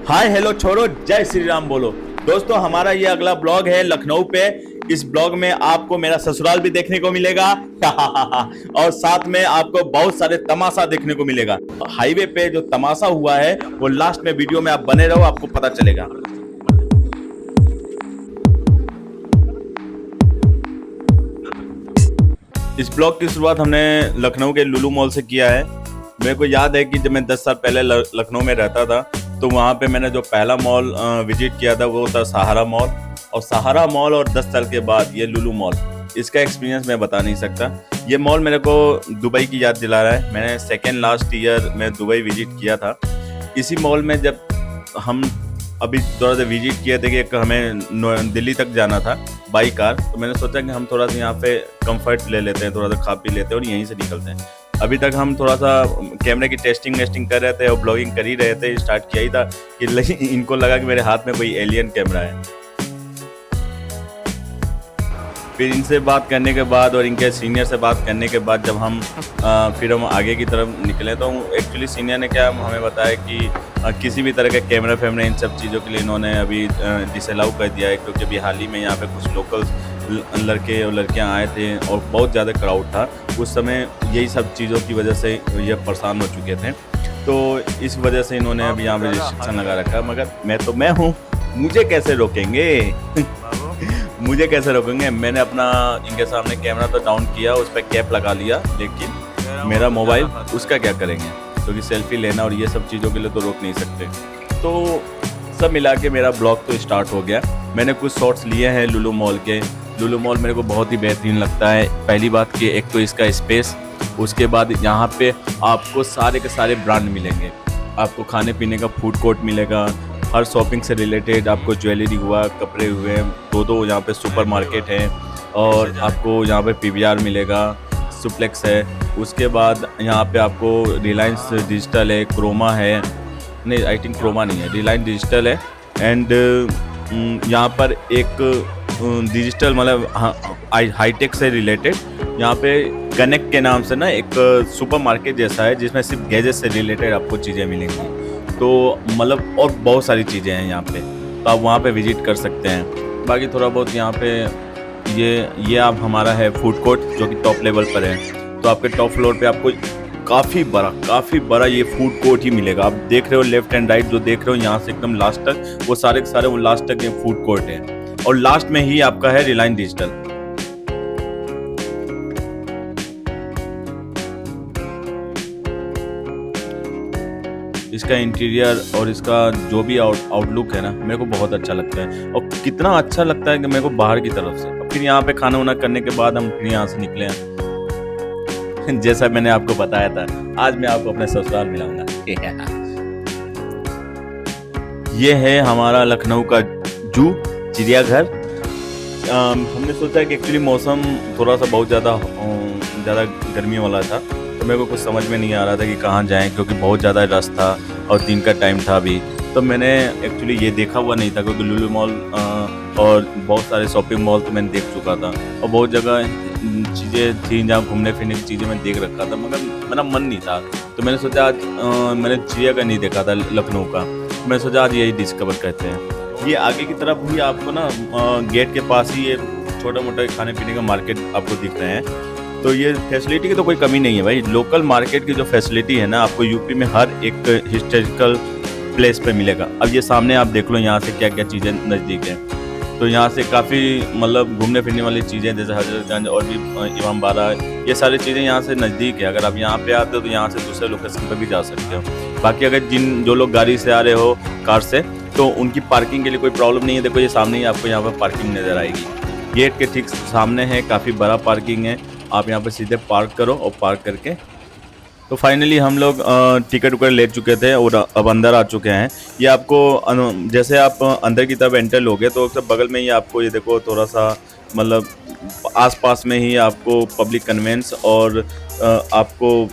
Hi hello छोड़ो, जय श्री राम बोलो। दोस्तों, हमारा ये अगला ब्लॉग है लखनऊ पे। इस ब्लॉग में आपको मेरा ससुराल भी देखने को मिलेगा और साथ में आपको बहुत सारे तमाशा देखने को मिलेगा। हाईवे पे जो तमाशा हुआ है वो लास्ट में वीडियो में आप बने रहो, आपको पता चलेगा। इस ब्लॉग की शुरुआत हमने लखनऊ के लुलु मॉल से किया है। मेरे को याद है कि जब मैं 10 साल पहले लखनऊ में रहता था तो वहाँ पे मैंने जो पहला मॉल विजिट किया था वो था सहारा मॉल। और सहारा मॉल और 10 साल के बाद ये लुलु मॉल, इसका एक्सपीरियंस मैं बता नहीं सकता। ये मॉल मेरे को दुबई की याद दिला रहा है। मैंने सेकेंड लास्ट ईयर में दुबई विजिट किया था। इसी मॉल में जब हम अभी थोड़ा सा विजिट किए थे कि एक हमें दिल्ली तक जाना था बाई कार, तो मैंने सोचा कि हम थोड़ा सा यहाँ पे कंफर्ट ले लेते हैं, थोड़ा सा खा पी लेते हैं और यहीं से निकलते हैं। अभी तक हम थोड़ा सा कैमरे की टेस्टिंग कर रहे थे और ब्लॉगिंग कर ही रहे थे। स्टार्ट किया ही था कि इनको लगा कि मेरे हाथ में कोई एलियन कैमरा है। फिर इनसे बात करने के बाद और इनके सीनियर से बात करने के बाद जब हम फिर हम आगे की तरफ निकले तो एक्चुअली सीनियर ने क्या हमें बताया कि किसी भी तरह के कैमरा इन सब चीज़ों के लिए इन्होंने अभी डिसअलाउ कर दिया है, क्योंकि अभी हाल ही में यहाँ पे कुछ लोकल लड़के और लड़कियाँ आए थे और बहुत ज़्यादा क्राउड था। उस समय यही सब चीज़ों की वजह से ये परेशान हो चुके थे, तो इस वजह से इन्होंने अभी यहाँ पे रिस्ट्रिक्शन लगा रखा। मगर मैं हूँ, मुझे कैसे रोकेंगे मुझे कैसे रोकेंगे। मैंने अपना इनके सामने कैमरा तो डाउन किया, उस पर कैप लगा लिया, लेकिन मेरा मोबाइल उसका क्या करेंगे, क्योंकि सेल्फी लेना और ये सब चीज़ों के लिए तो रोक नहीं सकते। तो सब मिला के मेरा ब्लॉग तो स्टार्ट हो गया। मैंने कुछ शॉट्स लिए हैं लुलु मॉल के। लुलु मॉल मेरे को बहुत ही बेहतरीन लगता है। पहली बात कि एक तो इसका स्पेस, उसके बाद यहाँ पे आपको सारे के सारे ब्रांड मिलेंगे। आपको खाने पीने का फूड कोर्ट मिलेगा, हर शॉपिंग से रिलेटेड आपको ज्वेलरी हुआ, कपड़े हुए, दो यहाँ पे सुपर मार्केट है और आपको यहाँ पे पीवीआर मिलेगा, सुप्लेक्स है। उसके बाद यहाँ पे आपको रिलायंस डिजिटल है, क्रोमा है, नहीं आई थिंक क्रोमा नहीं है, रिलायंस डिजिटल है। एंड यहाँ पर एक डिजिटल मतलब हाईटेक से रिलेटेड यहाँ पे कनेक्ट के नाम से ना एक सुपर मार्केट जैसा है, जिसमें सिर्फ गैजेट से रिलेटेड आपको चीज़ें मिलेंगी। तो मतलब और बहुत सारी चीज़ें हैं यहाँ पे, तो आप वहाँ पे विजिट कर सकते हैं। बाकी थोड़ा बहुत यहाँ पे ये आप हमारा है फूड कोर्ट, जो कि टॉप लेवल पर है। तो आपके टॉप फ्लोर पे आपको काफ़ी बड़ा ये फूड कोर्ट ही मिलेगा। आप देख रहे हो लेफ्ट एंड राइट जो देख रहे हो यहाँ से एकदम लास्ट तक, वो सारे के सारे वो लास्ट तक ये फूड कोर्ट है। और लास्ट में ही आपका है रिलायंस डिजिटल। इसका इंटीरियर और इसका जो भी आउटलुक है ना, मेरे को बहुत अच्छा लगता है। और कितना अच्छा लगता है कि मेरे को बाहर की तरफ से। फिर यहाँ पे खाना वाना करने के बाद हम फिर यहाँ से निकले हैं जैसा मैंने आपको बताया था, आज मैं आपको अपने ससुराल मिलाऊंगा ये है हमारा लखनऊ का जू, चिड़ियाघर। हमने सोचा कि एक्चुअली मौसम थोड़ा सा बहुत ज़्यादा गर्मी वाला था, तो मेरे को कुछ समझ में नहीं आ रहा था कि कहाँ जाएं, क्योंकि बहुत ज़्यादा रश था और दिन का टाइम था अभी। तो मैंने एक्चुअली ये देखा हुआ नहीं था, क्योंकि लुलु मॉल और बहुत सारे शॉपिंग मॉल तो मैंने देख चुका था और बहुत जगह चीज़ें थी जहाँ घूमने फिरने की चीज़ें मैं देख रखा था, मगर मेरा मन नहीं था। तो मैंने सोचा आज मैंने चिड़ियाघर नहीं देखा था लखनऊ का, तो मैंने सोचा आज यही डिस्कवर करते हैं। ये आगे की तरफ भी आपको ना गेट के पास ही ये छोटा मोटा खाने पीने का मार्केट आपको दिख रहे हैं। तो ये फैसिलिटी की तो कोई कमी नहीं है भाई। लोकल मार्केट की जो फैसिलिटी है ना, आपको यूपी में हर एक हिस्टोरिकल प्लेस पे मिलेगा। अब ये सामने आप देख लो यहाँ से क्या क्या चीज़ें नज़दीक हैं। तो यहाँ से काफ़ी मतलब घूमने फिरने वाली चीज़ें जैसे हजरतगंज और भी इमाम बाड़ा, ये सारी चीज़ें यहाँ से नज़दीक है। अगर आप यहाँ पे आते हो तो यहाँ से दूसरे लोकेशन पर भी जा सकते हो। बाकी अगर जो लोग गाड़ी से आ रहे हो, कार से, तो उनकी पार्किंग के लिए कोई प्रॉब्लम नहीं है। देखो ये सामने ही आपको यहाँ पर पार्किंग नज़र आएगी, गेट के ठीक सामने है, काफ़ी बड़ा पार्किंग है। आप यहाँ पर सीधे पार्क करो और पार्क करके तो फाइनली हम लोग टिकट उकट ले चुके थे और अब अंदर आ चुके हैं। ये आपको जैसे आप अंदर की तरफ एंटर लोगे तो बगल में ही आपको ये देखो थोड़ा सा मतलब आसपास में ही आपको पब्लिक कन्वेंस और आपको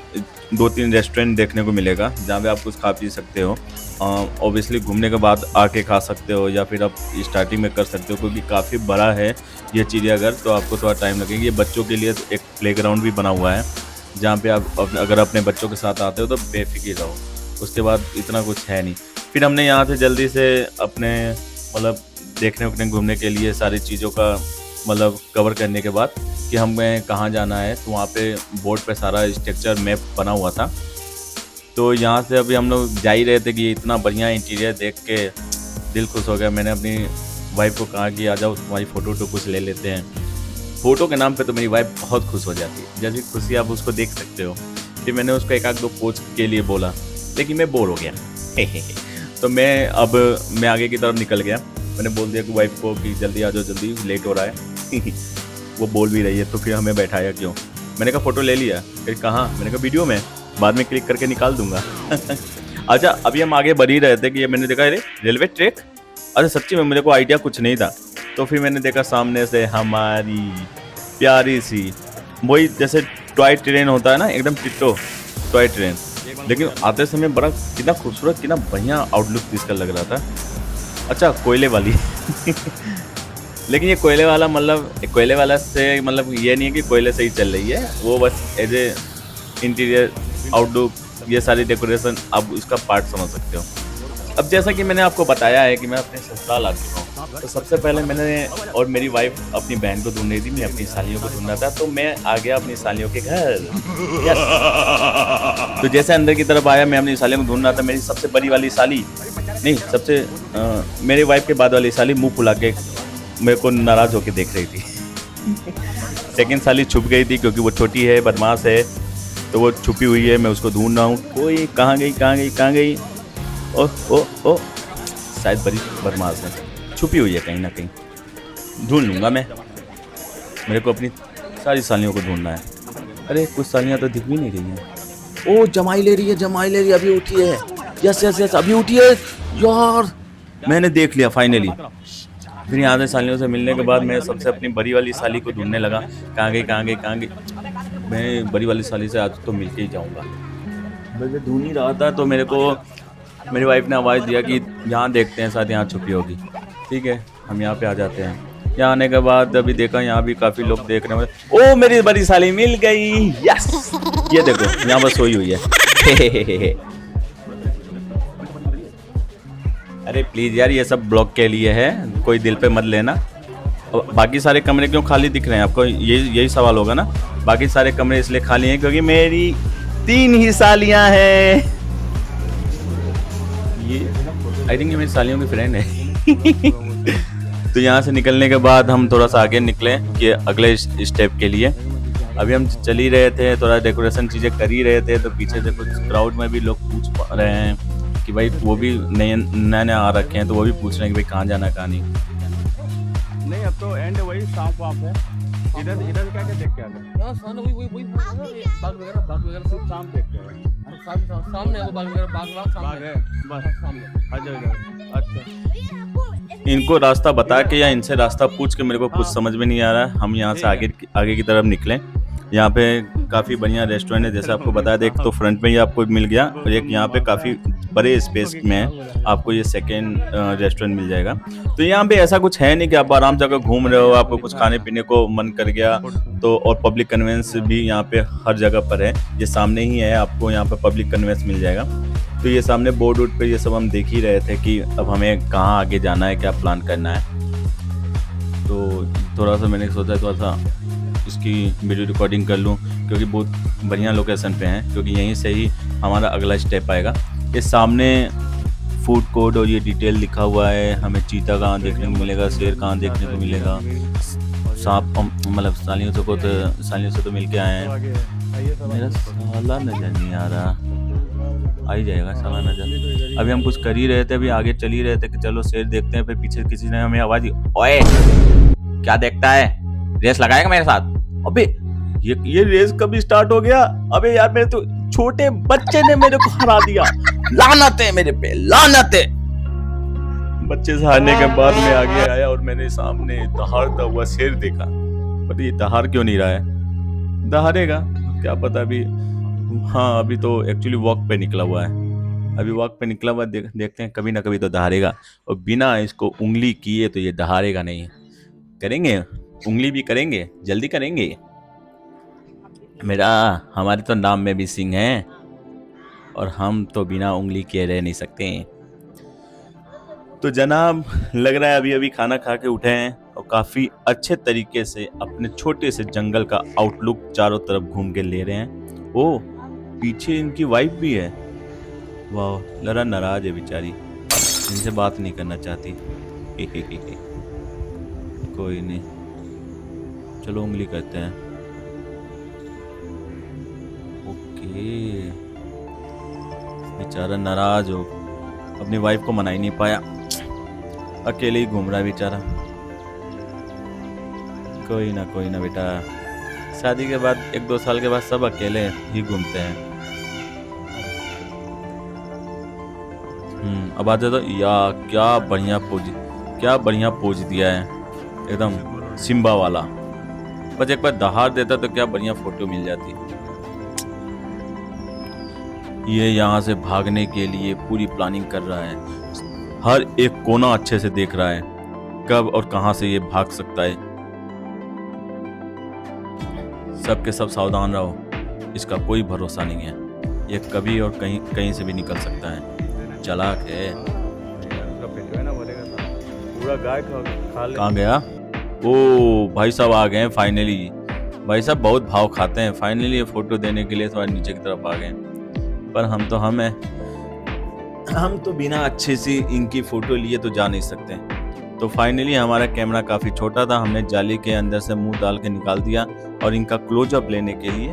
2-3 रेस्टोरेंट देखने को मिलेगा, जहाँ पे आप कुछ खा पी सकते हो। ऑब्वियसली घूमने के बाद आके खा सकते हो या फिर आप स्टार्टिंग में कर सकते हो, क्योंकि काफ़ी बड़ा है ये चिड़ियाघर, तो आपको थोड़ा टाइम लगेगा। ये बच्चों के लिए एक प्लेग्राउंड भी बना हुआ है, जहाँ पे आप अगर अपने बच्चों के साथ आते हो तो बेफिक्र रहो। उसके बाद इतना कुछ है नहीं। फिर हमने यहाँ से जल्दी से अपने मतलब देखने उखने घूमने के लिए सारी चीज़ों का मतलब कवर करने के बाद कि हमें कहाँ जाना है, तो वहाँ पे बोर्ड पे सारा स्ट्रक्चर मैप बना हुआ था। तो यहाँ से अभी हम लोग जा ही रहे थे कि इतना बढ़िया इंटीरियर देख के दिल खुश हो गया। मैंने अपनी वाइफ को कहा कि आ जाओ तुम्हारी फ़ोटो तो कुछ ले लेते हैं। फ़ोटो के नाम पे तो मेरी वाइफ बहुत खुश हो जाती है, जैसी खुशी आप उसको देख सकते हो। फिर मैंने उसको एक आध दो पोज के लिए बोला, लेकिन मैं बोर हो गया। तो मैं आगे की तरफ निकल गया। मैंने बोल दिया कि वाइफ को कि जल्दी आ जाओ, जल्दी लेट हो रहा है। वो बोल भी रही है तो फिर हमें बैठाया क्यों। मैंने कहा फ़ोटो ले लिया, फिर कहाँ, मैंने कहा वीडियो में, बाद में क्लिक करके निकाल दूंगा। अच्छा, अभी हम आगे बढ़ ही रहे थे कि ये मैंने देखा, अरे रेलवे ट्रैक, अरे सच्ची में मेरे को आइडिया कुछ नहीं था। तो फिर मैंने देखा सामने से हमारी प्यारी सी वही जैसे टॉय ट्रेन होता है ना, एकदम टिट्टो टॉय ट्रेन, लेकिन आते समय बड़ा कितना खूबसूरत, कितना बढ़िया आउटलुक इसका लग रहा था। अच्छा, कोयले वाली लेकिन ये कोयले वाला मतलब कोयले वाला से मतलब ये नहीं है कि कोयले से ही चल रही है, वो बस एज ए इंटीरियर आउटलुक ये सारी डेकोरेशन आप उसका पार्ट समझ सकते हो। अब जैसा कि मैंने आपको बताया है कि मैं अपने ससुराल आ चुका हूँ, तो सबसे पहले मैंने और मेरी वाइफ अपनी बहन को ढूंढ रही थी, मैं अपनी सालियों को ढूंढ रहा था, तो मैं आ गया अपनी सालियों के घर। तो जैसे अंदर की तरफ आया, मैं अपनी सालियों को ढूंढ रहा था। मेरी सबसे बड़ी वाली साली नहीं, मेरी वाइफ के बाद वाली साली मुंह फुला के मेरे को नाराज होकर देख रही थी। सेकंड साली छुप गई थी क्योंकि वो छोटी है, बदमाश है, तो वो छुपी हुई है। मैं उसको ढूंढ रहा हूँ, कोई कहाँ गई। ओह शायद बड़ी बदमाश है, छुपी हुई है कहीं ना कहीं। ढूंढ लूँगा मैं, मेरे को अपनी सारी सालियों को ढूंढना है। अरे कुछ सालियाँ तो दिख भी नहीं रही हैं। ओ जमाई ले रही है, अभी उठी है। यस अभी उठी है यार, मैंने देख लिया फाइनली। फिर यहाँ से सालियों से मिलने के बाद मैं सबसे अपनी बड़ी वाली साली को ढूंढने लगा, कहाँ गई। मैं बड़ी वाली साली से आज तो मिल के ही जाऊँगा। मैं ढूंढ ही रहा था तो मेरे को मेरी वाइफ ने आवाज़ दिया कि यहाँ देखते हैं, शायद यहाँ छुपी होगी। ठीक है, हम यहाँ पे आ जाते हैं। यहाँ आने के बाद अभी देखा यहाँ भी काफ़ी लोग देख रहे हैं। ओ मेरी बड़ी साली मिल गई, यस। ये देखो यहाँ पर सोई हुई है। अरे प्लीज़ यार, ये सब ब्लॉग के लिए है, कोई दिल पे मत लेना। बाकी सारे कमरे क्यों खाली दिख रहे हैं आपको, यही सवाल होगा ना। बाकी सारे कमरे इसलिए खाली हैं क्योंकि मेरी 3 ही सालियाँ हैं। ये आई थिंक ये मेरी सालियों की फ्रेंड है। तो यहाँ से निकलने के बाद हम थोड़ा सा आगे निकले कि अगले स्टेप के लिए। अभी हम चल ही रहे थे, थोड़ा डेकोरेशन चीज़ें कर ही रहे थे, तो पीछे से कुछ क्राउड में भी लोग पूछ रहे हैं कि भाई वो भी नए आ रखे हैं, तो वो भी पूछ रहे हैं कि भाई कहाँ जाना कहाँ नहीं। अब तो एंड वही शाम को आप है इधर क्या देख के आते हैं। वही बाग वगैरह सब शाम देखते हैं। सामने वो बाग है बस सामने। अच्छा, इनको रास्ता बता के या इनसे रास्ता पूछ के मेरे को कुछ समझ में नहीं आ रहा है। हम यहाँ से आगे की तरफ निकले। यहाँ पे काफ़ी बढ़िया रेस्टोरेंट है, जैसे आपको बताया था। एक तो फ्रंट में ही आपको मिल गया, और एक यहाँ पे काफ़ी बड़े स्पेस में आपको ये सेकेंड रेस्टोरेंट मिल जाएगा। तो यहाँ पे ऐसा कुछ है नहीं कि आप आराम से अगर घूम रहे हो, आपको कुछ खाने पीने को मन कर गया तो, और पब्लिक कन्वेंस भी यहाँ पे हर जगह पर है। ये सामने ही है, आपको यहाँ पे पब्लिक कन्वेंस मिल जाएगा। तो ये सामने बोर्ड वोर्ड पे ये सब हम देख ही रहे थे कि अब हमें कहाँ आगे जाना है, क्या प्लान करना है। तो थोड़ा सा मैंने सोचा थोड़ा सा इसकी वीडियो रिकॉर्डिंग कर लूँ, क्योंकि बहुत बढ़िया लोकेशन पे हैं, क्योंकि यहीं से ही हमारा अगला स्टेप आएगा। ये सामने फूड कोर्ट और ये डिटेल लिखा हुआ है। हमें चीता कहाँ देखने को मिलेगा, शेर कहाँ देखने को मिलेगा, सांप, मतलब सालियों से तो मिल के आए हैं। मेरा साला नजर नहीं आ रहा, आ ही जाएगा साला नजर। अभी हम कुछ कर ही रहे थे, अभी आगे चल ही रहे थे कि चलो शेर देखते हैं। फिर पीछे किसी ने हमें आवाज़ दी, ओए क्या देखता है, रेस लगाएगा मेरे साथ। अबे ये रेस कब स्टार्ट हो गया? अबे यार, मेरे तो छोटे बच्चे ने मेरे को हरा दिया। लानत है मेरे पे, लानत है। बच्चे से हारने के बाद मैं आगे आया और मैंने सामने दहाड़ता हुआ शेर देखा। पर ये दहाड़ क्यों नहीं रहा है? दहाड़ेगा क्या पता अभी। हाँ, अभी तो एक्चुअली वॉक पे निकला हुआ है। अभी वॉक पे निकला हुआ, देखते हैं, कभी ना कभी तो दहाड़ेगा। और बिना इसको उंगली किए तो ये दहाड़ेगा नहीं। करेंगे, उंगली भी करेंगे, जल्दी करेंगे। हमारे तो नाम में भी सिंह है, और हम तो बिना उंगली किए रह नहीं सकते। तो जनाब लग रहा है अभी अभी खाना खा के उठे हैं और काफ़ी अच्छे तरीके से अपने छोटे से जंगल का आउटलुक चारों तरफ घूम के ले रहे हैं। ओह, पीछे इनकी वाइफ भी है। वाह, लड़ा नाराज है बेचारी, इनसे बात नहीं करना चाहती। कोई नहीं, चलो उंगली करते हैं। ओके, बेचारा नाराज हो, अपनी वाइफ को मना ही नहीं पाया, अकेले ही घूम रहा है बेचारा। कोई ना बेटा, शादी के बाद 1-2 साल के बाद सब अकेले ही घूमते हैं। अब आते तो या क्या बढ़िया पोज दिया है, एकदम सिम्बा वाला। बस एक बार दहाड़ देता तो क्या बढ़िया फोटो मिल जाती। ये यहाँ से भागने के लिए पूरी प्लानिंग कर रहा है, हर एक कोना अच्छे से देख रहा है, कब और कहां से ये भाग सकता है। सब के सब सावधान रहो, इसका कोई भरोसा नहीं है, ये कभी और कहीं से भी निकल सकता है, चालाक है। पूरा गाय खा ले। कहाँ गया? ओ भाई साहब आ गए फाइनली। भाई साहब बहुत भाव खाते हैं, फाइनली ये फोटो देने के लिए थोड़ा नीचे की तरफ आ गए। पर हम तो बिना अच्छे से इनकी फोटो लिए तो जा नहीं सकते। तो फाइनली हमारा कैमरा काफ़ी छोटा था, हमने जाली के अंदर से मुंह डाल के निकाल दिया और इनका क्लोजअप लेने के लिए।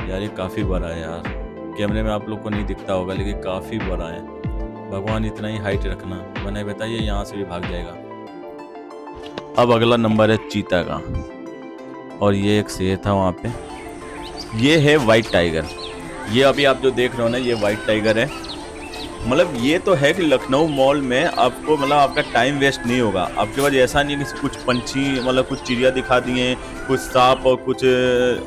यार ये काफ़ी बड़ा है यार, कैमरे में आप लोग को नहीं दिखता होगा लेकिन काफ़ी बड़ा है। भगवान इतना ही हाइट रखना, वरना बताइए यहाँ से भी भाग जाएगा। अब अगला नंबर है चीता का, और ये एक शेर था वहाँ पे। ये है वाइट टाइगर। ये अभी आप जो देख रहे हो ना, ये वाइट टाइगर है। मतलब ये तो है कि लखनऊ मॉल में आपको मतलब आपका टाइम वेस्ट नहीं होगा। आपके पास ऐसा नहीं है कि कुछ पंछी मतलब कुछ चिड़िया दिखा दिए, कुछ सांप और कुछ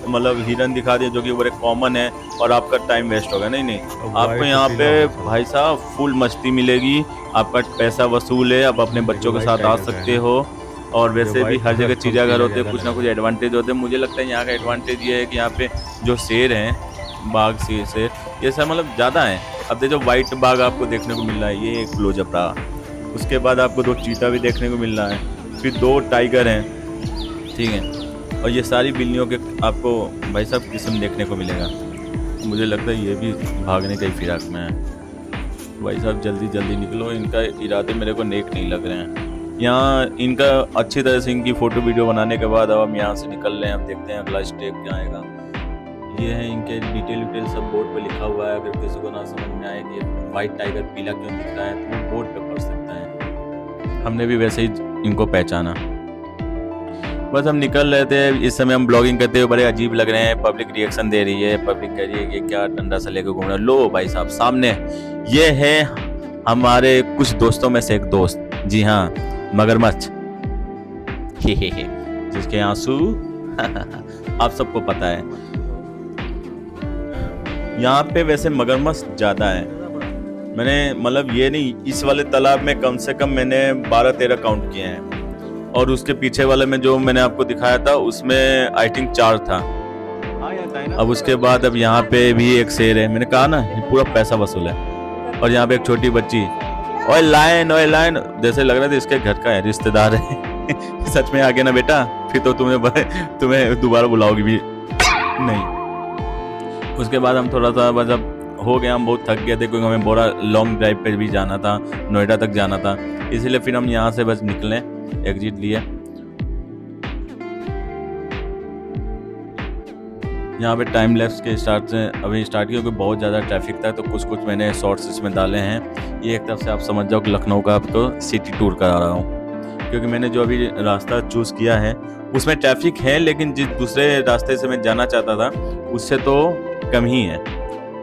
मतलब हिरन दिखा दिए जो कि बड़े कॉमन है और आपका टाइम वेस्ट होगा। नहीं, आपको यहाँ पे भाई साहब फुल मस्ती मिलेगी, आपका पैसा वसूल है, आप अपने बच्चों के साथ आ सकते हो। और वैसे भी हर जगह चिड़ियाघर होते हैं, कुछ ना कुछ एडवांटेज होते हैं। मुझे लगता है यहाँ का एडवांटेज ये है कि यहाँ पे जो शेर हैं, बाघ शेर ये सब मतलब ज़्यादा है। अब देखो वाइट बाघ आपको देखने को मिल रहा है, ये एक क्लोजअप रहा। उसके बाद आपको 2 चीता भी देखने को मिल रहा है, फिर 2 टाइगर हैं, ठीक है। और ये सारी बिल्लियों के आपको भाई साहब किस्म देखने को मिलेगा। मुझे लगता है ये भी भागने का ही फिराक में है। भाई साहब जल्दी निकलो, इनका इरादे मेरे को नेक नहीं लग रहे हैं। यहाँ इनका अच्छी तरह से इनकी फ़ोटो वीडियो बनाने के बाद अब हम यहाँ से निकल रहे हैं। अब देखते हैं अगला स्टेप क्या आएगा। ये है इनके डिटेल सब बोर्ड पे लिखा हुआ है। अगर किसी को ना समझ में आए कि वाइट टाइगर पीला क्यों दिख रहा है तो वो बोर्ड पे पढ़ सकता है। हमने भी वैसे ही इनको पहचाना। बस हम निकल रहे थे, इस समय हम ब्लॉगिंग करते हुए बड़े अजीब लग रहे हैं। पब्लिक रिएक्शन दे रही है, पब्लिक कह रही है कि क्या डंडा सा लेकर घूम रहा है। लो भाई साहब सामने ये है हमारे कुछ दोस्तों में से एक दोस्त, जी हाँ मगरमच्छ, जिसके आंसू आप सबको पता है। यहाँ पे वैसे मगरमच्छ ज़्यादा है। मैंने मतलब ये नहीं, इस वाले तालाब में कम से कम मैंने 12-13 काउंट किए हैं, और उसके पीछे वाले में जो मैंने आपको दिखाया था उसमें आई थिंक 4 था। अब उसके बाद अब यहाँ पे भी एक शेर है। मैंने कहा ना ये पूरा पैसा वसूल है। और यहाँ पे एक छोटी बच्ची, ओए लायन जैसे लग रहा था इसके घर का है, रिश्तेदार है। सच में आ गया ना बेटा, फिर तो तुम्हें दोबारा बुलाओगी भी नहीं। उसके बाद हम थोड़ा सा मतलब हो गया, हम बहुत थक गए थे क्योंकि हमें बड़ा लॉन्ग ड्राइव पे भी जाना था, नोएडा तक जाना था, इसलिए फिर हम यहाँ से बस निकले, एग्जिट लिए। यहाँ पे टाइम लैप्स के स्टार्ट से अभी स्टार्ट किया क्योंकि बहुत ज़्यादा ट्रैफिक था, तो कुछ मैंने शॉर्ट्स इसमें डाले हैं। ये एक तरफ से आप समझ जाओ कि लखनऊ का आपको सिटी टूर करा रहा हूँ, क्योंकि मैंने जो अभी रास्ता चूज़ किया है उसमें ट्रैफिक है, लेकिन जिस दूसरे रास्ते से मैं जाना चाहता था उससे तो कम ही है।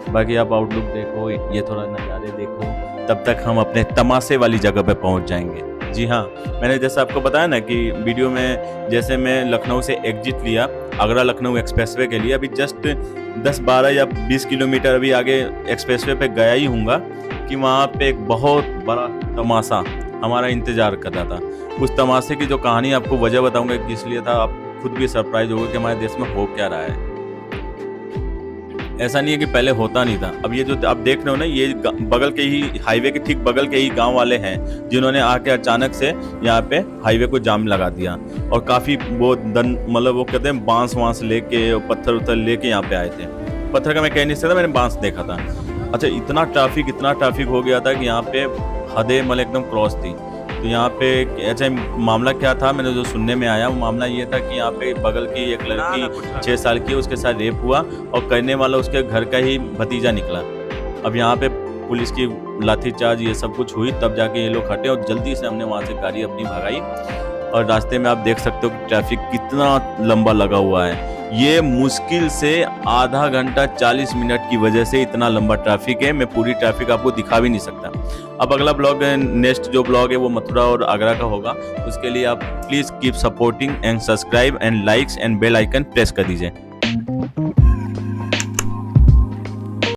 बाकी आप आउटलुक देखो, ये थोड़ा नज़ारे देखो, तब तक हम अपने तमाशे वाली जगह पे पहुंच जाएंगे। जी हाँ, मैंने जैसे आपको बताया ना कि वीडियो में जैसे मैं लखनऊ से एग्जिट लिया आगरा लखनऊ एक्सप्रेसवे के लिए, अभी जस्ट 10-12 या 20 किलोमीटर अभी आगे एक्सप्रेसवे पे गया ही हूँगा कि वहाँ पे एक बहुत बड़ा तमाशा हमारा इंतज़ार कर रहा था। उस तमाशे की जो कहानी आपको वजह बताऊँगा किस लिए था, आप खुद भी सरप्राइज होगा कि हमारे देश में हो क्या रहा है। ऐसा नहीं है कि पहले होता नहीं था। अब ये जो आप देख रहे हो ना, ये बगल के ही हाईवे के ठीक बगल के ही गांव वाले हैं जिन्होंने आके अचानक से यहाँ पे हाईवे को जाम लगा दिया और काफ़ी वो मतलब वो कहते हैं बांस वांस लेके और पत्थर उत्थर लेके यहाँ पे आए थे। पत्थर का मैं कह नहीं सकता, मैंने बांस देखा था। अच्छा, इतना ट्रैफिक हो गया था कि यहाँ पे हदें मतलब एकदम क्रॉस थी। तो यहाँ पे अच्छा मामला क्या था, मैंने जो सुनने में आया वो मामला ये था कि यहाँ पे बगल की एक लड़की 6 साल की, उसके साथ रेप हुआ और करने वाला उसके घर का ही भतीजा निकला। अब यहाँ पे पुलिस की लाठीचार्ज ये सब कुछ हुई, तब जाके ये लोग हटे और जल्दी से हमने वहाँ से गाड़ी अपनी भगाई। और रास्ते में आप देख सकते हो कि ट्रैफिक कितना लंबा लगा हुआ है। ये मुश्किल से आधा घंटा 40 मिनट की वजह से इतना लंबा ट्रैफिक है। मैं पूरी ट्रैफिक आपको दिखा भी नहीं सकता। अब अगला ब्लॉग नेक्स्ट जो ब्लॉग है वो मथुरा और आगरा का होगा। उसके लिए आप please keep supporting and subscribe and likes and bell icon press कर दीजिए।